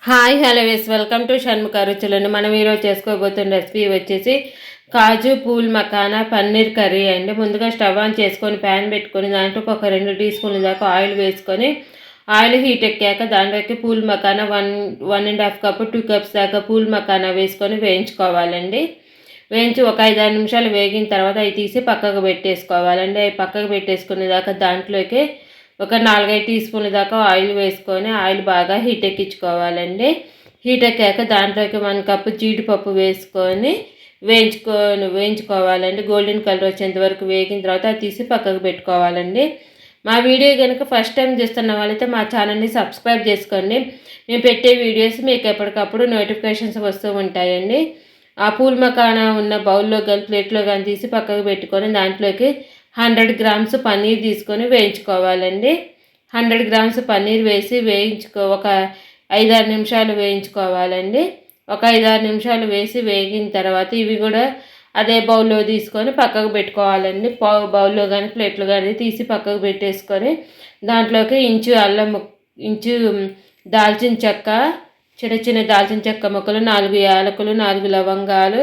Hi hello welcome to Shanmukha రుచులను. మనం ఈరోజు చేసుకోబోతున్న రెసిపీ వచ్చేసి కాజు పూల్ మఖానా పన్నీర్ కర్రీ అండి. ముందుగా స్టవ్ ఆన్ చేసుకొని ప్యాన్ పెట్టుకొని దాంట్లో ఒక 2 టీ స్పూన్ల దాకా ఆయిల్ వేసుకొని ఆయిల్ హీట్ ఎక్కాక దాంట్లోకి పూల్ మఖానా 1.5 కప్పు 2 కప్స్ దాకా పూల్ మఖానా వేసుకొని వేయించుకోవాలండి. వేయించి ఒక 5-6 నిమిషాలు వేగిన తర్వాత అవి తీసి పక్కకు పెట్టేసుకోవాలండి. అవి పక్కకు పెట్టేసుకునే దాకా దాంట్లోకి ఒక 4-5 టీ స్పూన్ల దాకా ఆయిల్ వేసుకొని ఆయిల్ బాగా హీట్ ఎక్కించుకోవాలండి. హీట్ ఎక్కాక దాంట్లోకి 1 కప్పు జీడిపప్పు వేసుకొని వేయించుకోవాలండి. గోల్డెన్ కలర్ వచ్చేంత వరకు వేగిన తర్వాత అది తీసి పక్కకు పెట్టుకోవాలండి. మా వీడియో కనుక ఫస్ట్ టైం చూస్తున్న వాళ్ళైతే మా ఛానల్ని సబ్స్క్రైబ్ చేసుకోండి. మేము పెట్టే వీడియోస్ మీకు ఎప్పటికప్పుడు నోటిఫికేషన్స్ వస్తూ ఉంటాయండి. ఆ పూల్ మఖానా ఉన్న బౌల్లో కానీ ప్లేట్లో కానీ తీసి పక్కకు పెట్టుకొని దాంట్లోకి 100 గ్రామ్స్ పన్నీర్ తీసుకొని వేయించుకోవాలండి. 100 గ్రామ్స్ పన్నీర్ వేసి ఒక 5-6 నిమిషాలు వేయించుకోవాలండి. ఒక 5-6 నిమిషాలు వేసి వేగిన తర్వాత ఇవి కూడా అదే బౌల్లో తీసుకొని పక్కకు పెట్టుకోవాలండి. బౌల్లో కానీ ప్లేట్లో కానీ తీసి పక్కకు పెట్టేసుకొని దాంట్లోకి ఇంచు దాల్చిన చెక్క, చిన్న చిన్న దాల్చిన చెక్క ముక్కలు, 4 యాలకులు, 4 లవంగాలు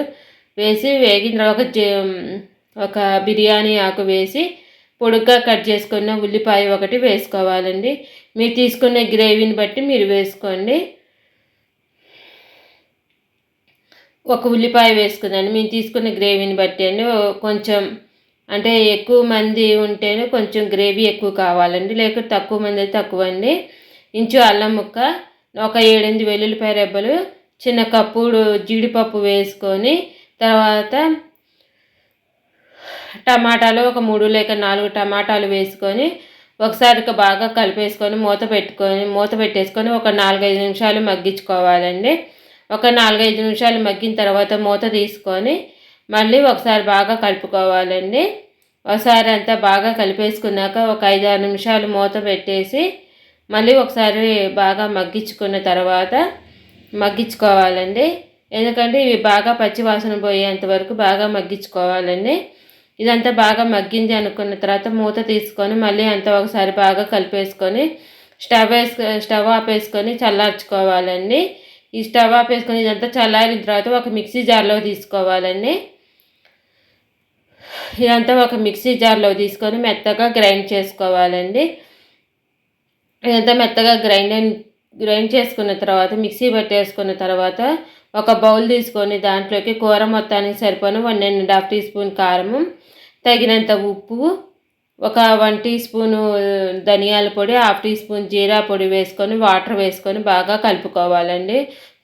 వేసి వేగిన తర్వాత ఒక బిర్యానీ ఆకు వేసి పొడుగ్గా కట్ చేసుకున్న ఉల్లిపాయ ఒకటి వేసుకోవాలండి. మీరు తీసుకున్న గ్రేవీని బట్టి మీరు వేసుకోండి. ఒక ఉల్లిపాయ వేసుకుందండి. మేము తీసుకున్న గ్రేవీని బట్టి అండి. కొంచెం అంటే ఎక్కువ మంది ఉంటేనే కొంచెం గ్రేవీ ఎక్కువ కావాలండి, లేకపోతే తక్కువ మంది అయితే తక్కువ అండి. ఇంచు అల్లం ముక్క, ఒక 7-8 వెల్లుల్లిపాయ రెబ్బలు, చిన్న కప్పుడు జీడిపప్పు వేసుకొని తర్వాత టమాటాలు ఒక 3 లేక 4 టమాటాలు వేసుకొని ఒకసారి బాగా కలిపేసుకొని మూత పెట్టేసుకొని ఒక 4-5 నిమిషాలు మగ్గించుకోవాలండి. ఒక 4-5 నిమిషాలు మగ్గిన తర్వాత మూత తీసుకొని మళ్ళీ ఒకసారి బాగా కలుపుకోవాలండి. ఒకసారి అంతా బాగా కలిపేసుకున్నాక ఒక 5-6 నిమిషాలు మూత పెట్టేసి మళ్ళీ ఒకసారి బాగా మగ్గించుకున్న తర్వాత మగ్గించుకోవాలండి. ఎందుకంటే ఇవి బాగా పచ్చివాసన పోయేంత వరకు బాగా మగ్గించుకోవాలండి. ఇదంతా బాగా మగ్గింది అనుకున్న తర్వాత మూత తీసుకొని మళ్ళీ అంతా ఒకసారి బాగా కలిపేసుకొని స్టవ్ ఆపేసుకొని చల్లార్చుకోవాలండి. ఈ స్టవ్ ఆపేసుకొని ఇదంతా చల్లారిన తర్వాత ఒక మిక్సీ జార్లో తీసుకోవాలండి. ఇదంతా ఒక మిక్సీ జార్లో తీసుకొని మెత్తగా గ్రైండ్ చేసుకోవాలండి. ఇదంతా మెత్తగా గ్రైండ్ చేసుకున్న తర్వాత మిక్సీ పట్టేసుకున్న తర్వాత ఒక బౌల్ తీసుకొని దాంట్లోకి కూర మొత్తానికి సరిపోను 1.5 టీ స్పూన్ కారము, తగినంత ఉప్పు, ఒక 1 టీ స్పూను ధనియాల పొడి, 1/2 టీ స్పూన్ జీరా పొడి వేసుకొని వాటర్ వేసుకొని బాగా కలుపుకోవాలండి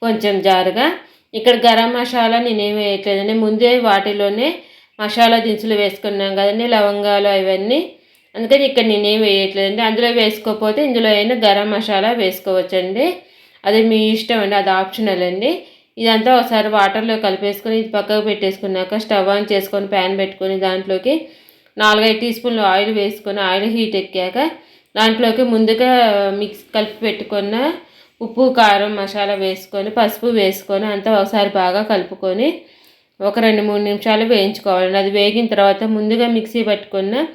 కొంచెం జారుగా. ఇక్కడ గరం మసాలా నేనేమి వేయట్లేదండి. ముందే వాటిలోనే మసాలా దినుసులు వేసుకున్నాం కదండి, లవంగాలు అవన్నీ. అందుకని ఇక్కడ నేనేం వేయట్లేదండి. అందులో వేసుకోకపోతే ఇందులో అయినా గరం మసాలా వేసుకోవచ్చండి. అది మీ ఇష్టం అండి, అది ఆప్షనల్ అండి. ఇదంతా ఒకసారి వాటర్లో కలిపేసుకొని ఇది పక్కకు పెట్టేసుకున్నాక స్టవ్ ఆన్ చేసుకొని ప్యాన్ పెట్టుకొని దాంట్లోకి 4-5 టీ స్పూన్లు ఆయిల్ వేసుకొని ఆయిల్ హీట్ ఎక్కాక దాంట్లోకి ముందుగా కలిపి పెట్టుకున్న ఉప్పు, కారం, మసాలా వేసుకొని పసుపు వేసుకొని అంతా ఒకసారి బాగా కలుపుకొని ఒక 2-3 నిమిషాలు వేయించుకోవాలండి. అది వేగిన తర్వాత ముందుగా మిక్సీ పట్టుకున్న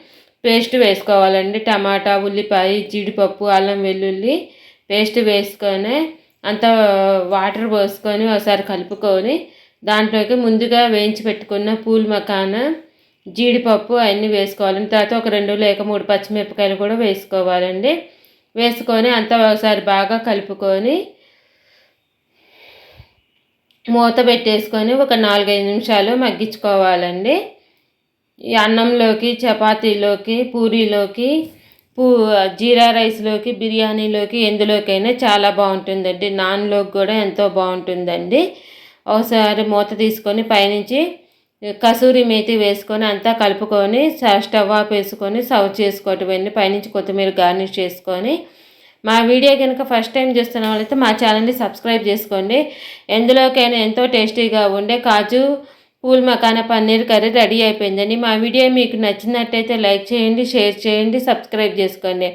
పేస్ట్ వేసుకోవాలండి. టమాటా, ఉల్లిపాయ, జీడిపప్పు, అల్లం వెల్లుల్లి పేస్ట్ వేసుకొని అంత వాటర్ పోసుకొని ఒకసారి కలుపుకొని దాంట్లోకి ముందుగా వేయించి పెట్టుకున్న పూల్ మఖానా, జీడిపప్పు అవన్నీ వేసుకోవాలండి. తర్వాత ఒక 2 లేక 3 పచ్చిమిరపకాయలు కూడా వేసుకోవాలండి. వేసుకొని అంతా ఒకసారి బాగా కలుపుకొని మూత పెట్టేసుకొని ఒక 4-5 నిమిషాలు మగ్గించుకోవాలండి. ఈ అన్నంలోకి, చపాతీలోకి, పూరీలోకి, జీరా రైస్లోకి, బిర్యానీలోకి ఎందులోకైనా చాలా బాగుంటుందండి. నాన్లోకి కూడా ఎంతో బాగుంటుందండి. ఒకసారి మూత తీసుకొని పైనుంచి కసూరి మేతి వేసుకొని అంతా కలుపుకొని స్టవ్ ఆఫ్ వేసుకొని సర్వ్ చేసుకోవటం. పైనుంచి కొత్తిమీర గార్నిష్ చేసుకొని మా వీడియో కనుక ఫస్ట్ టైం చూస్తున్న వాళ్ళైతే మా ఛానల్ని సబ్స్క్రైబ్ చేసుకోండి. ఎందులోకైనా ఎంతో టేస్టీగా ఉండే కాజు పూల్ మఖానా పన్నీర్ కర్రీ రెడీ అయిపోయిందండి. మా వీడియో మీకు నచ్చినట్టయితే లైక్ చేయండి, షేర్ చేయండి, సబ్స్క్రైబ్ చేసుకోండి.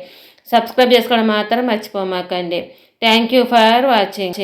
సబ్స్క్రైబ్ చేసుకోవడం మాత్రం మర్చిపోమాకండి. Thank you for watching.